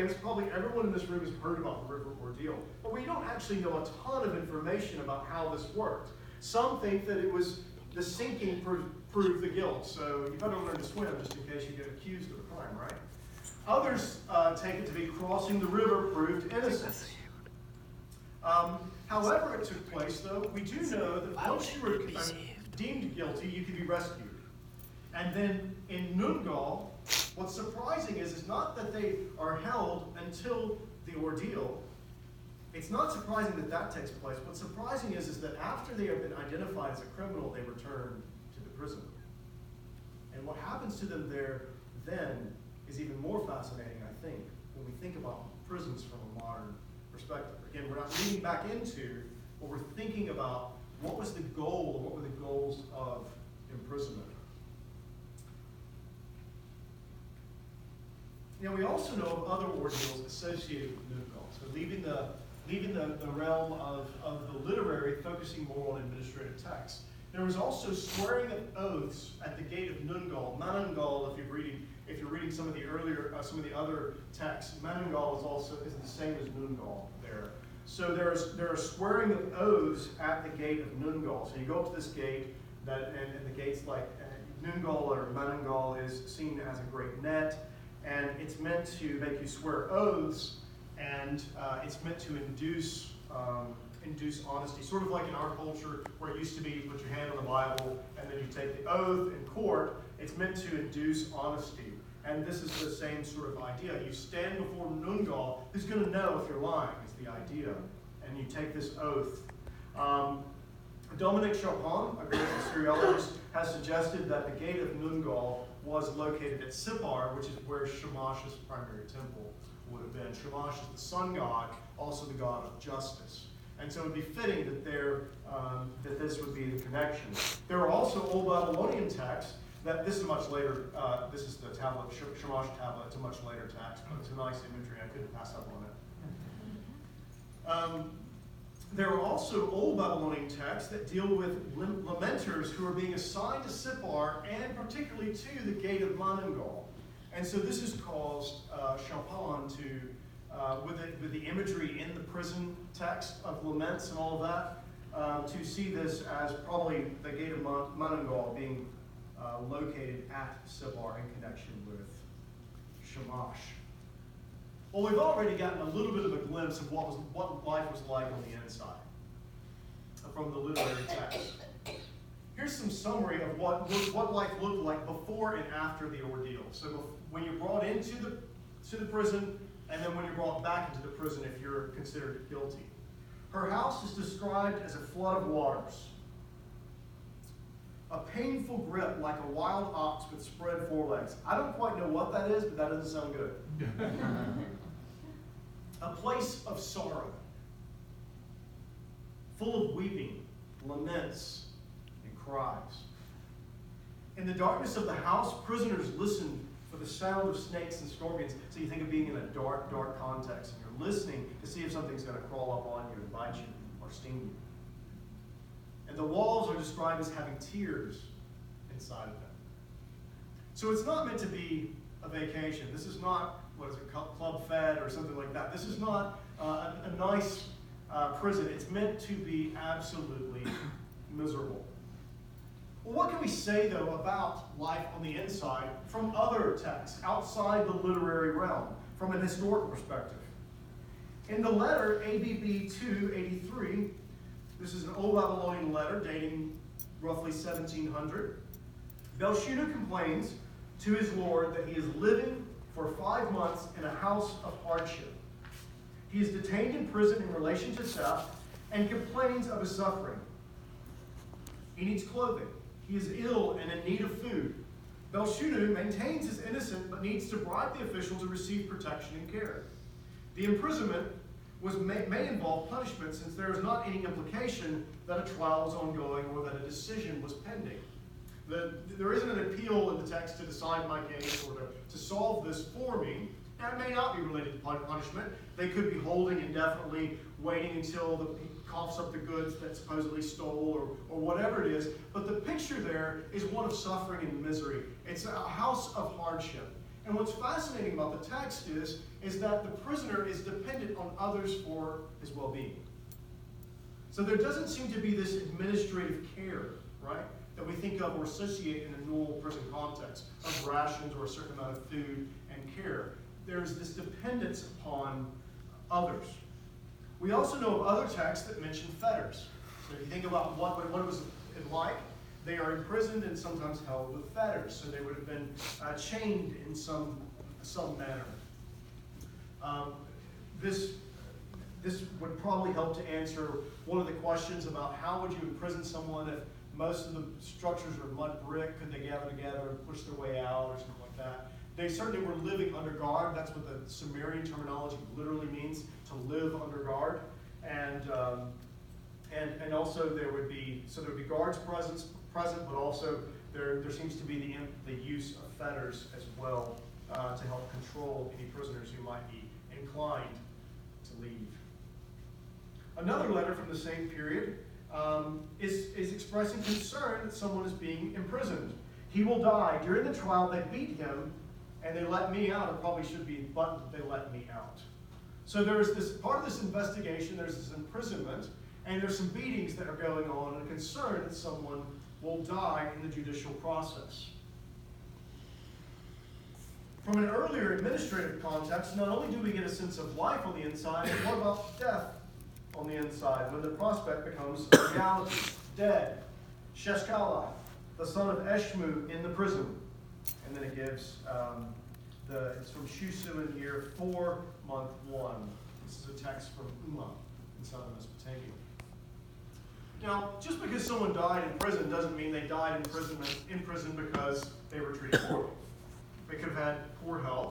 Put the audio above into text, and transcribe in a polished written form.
claims, probably everyone in this room has heard about the river ordeal, but we don't actually know a ton of information about how this worked. Some think that it was the sinking proved the guilt, so you better learn to swim just in case you get accused of a crime, right? Others take it to be crossing the river proved innocence. However it took place, though, we do know that once you were deemed guilty, you could be rescued. And then in Nungal, what's surprising is not that they are held until the ordeal. It's not surprising that that takes place. What's surprising is that after they have been identified as a criminal, they return to the prison. And what happens to them there then is even more fascinating, I think, when we think about prisons from a modern perspective. Again, we're not reading back into, but we're thinking about what was the goal, what were the goals of imprisonment. Now, we also know of other ordeals associated with Nungal. So leaving the realm of the literary, focusing more on administrative texts. There was also swearing of oaths at the gate of Nungal. Manungal, if you're reading some of the other texts, Manungal is the same as Nungal there. So there are swearing of oaths at the gate of Nungal. So you go up to this gate, and the gate's like Nungal or Manungal is seen as a great net, and it's meant to make you swear oaths, and it's meant to induce honesty. Sort of like in our culture, where it used to be you put your hand on the Bible and then you take the oath in court. It's meant to induce honesty. And this is the same sort of idea. You stand before Nungal, who's going to know if you're lying, is the idea. And you take this oath. Dominic Chopin, a great historiologist, has suggested that the gate of Nungal was located at Sippar, which is where Shamash's primary temple would have been. Shamash is the sun god, also the god of justice. And so it would be fitting that this would be the connection. There are also Old Babylonian texts that this is much later. This is the tablet, Shamash tablet. It's a much later text, but it's a nice imagery. I couldn't pass up on it. There are also Old Babylonian texts that deal with lamenters who are being assigned to Sippar and particularly to the gate of Manungal. And so this has caused Chopin to, with the imagery in the prison text of laments and all of that, to see this as probably the gate of Manungal being located at Sippar in connection with Shamash. Well, we've already gotten a little bit of a glimpse of what life was like on the inside from the literary text. Here's some summary of what life looked like before and after the ordeal. So when you're brought into the prison, and then when you're brought back into the prison if you're considered guilty. Her house is described as a flood of waters. A painful grip like a wild ox with spread forelegs. I don't quite know what that is, but that doesn't sound good. A place of sorrow, full of weeping, laments, and cries. In the darkness of the house, prisoners listened for the sound of snakes and scorpions. So you think of being in a dark, dark context, and you're listening to see if something's going to crawl up on you and bite you or sting you. And the walls are described as having tears inside of them. So it's not meant to be a vacation. This is not, Club Fed or something like that. This is not a nice prison. It's meant to be absolutely miserable. Well, what can we say, though, about life on the inside from other texts outside the literary realm, from an historical perspective? In the letter ABB 283, this is an Old Babylonian letter dating roughly 1700, Belshazzar complains to his lord that he is living for 5 months in a house of hardship. He is detained in prison in relation to theft and complains of his suffering. He needs clothing. He is ill and in need of food. Belshazzar maintains his innocence but needs to bribe the official to receive protection and care. The imprisonment may involve punishment since there is not any implication that a trial was ongoing or that a decision was pending. There isn't an appeal in the text to decide my case or to solve this for me. Now, it may not be related to punishment. They could be holding indefinitely, waiting until he coughs up the goods that supposedly stole or whatever it is. But the picture there is one of suffering and misery. It's a house of hardship. And what's fascinating about the text is that the prisoner is dependent on others for his well-being. So there doesn't seem to be this administrative care, right, that we think of or associate in a normal prison context of rations or a certain amount of food and care. There's this dependence upon others. We also know of other texts that mention fetters. So if you think about what it was like, they are imprisoned and sometimes held with fetters. So they would have been chained in some manner. This would probably help to answer one of the questions about how would you imprison someone if most of the structures are mud brick. Could they gather together and push their way out or something like that? They certainly were living under guard. That's what the Sumerian terminology literally means, to live under guard. And also there would be guards present, but also there seems to be the use of fetters as well to help control any prisoners who might be inclined to leave. Another letter from the same period is expressing concern that someone is being imprisoned. He will die. During the trial, they beat him, and they let me out. It probably should be, but they let me out. So there's this part of this investigation, there's this imprisonment, and there's some beatings that are going on, and a concern that someone will die in the judicial process. From an earlier administrative context, not only do we get a sense of life on the inside, but what about death on the inside, when the prospect becomes a reality? Dead, Sheshkalai, the son of Eshmu, in the prison. And then it gives, it's from Shushu in year 4, month 1. This is a text from Umma in southern Mesopotamia. Now, just because someone died in prison doesn't mean they died in prison because they were treated poorly. They could have had poor health.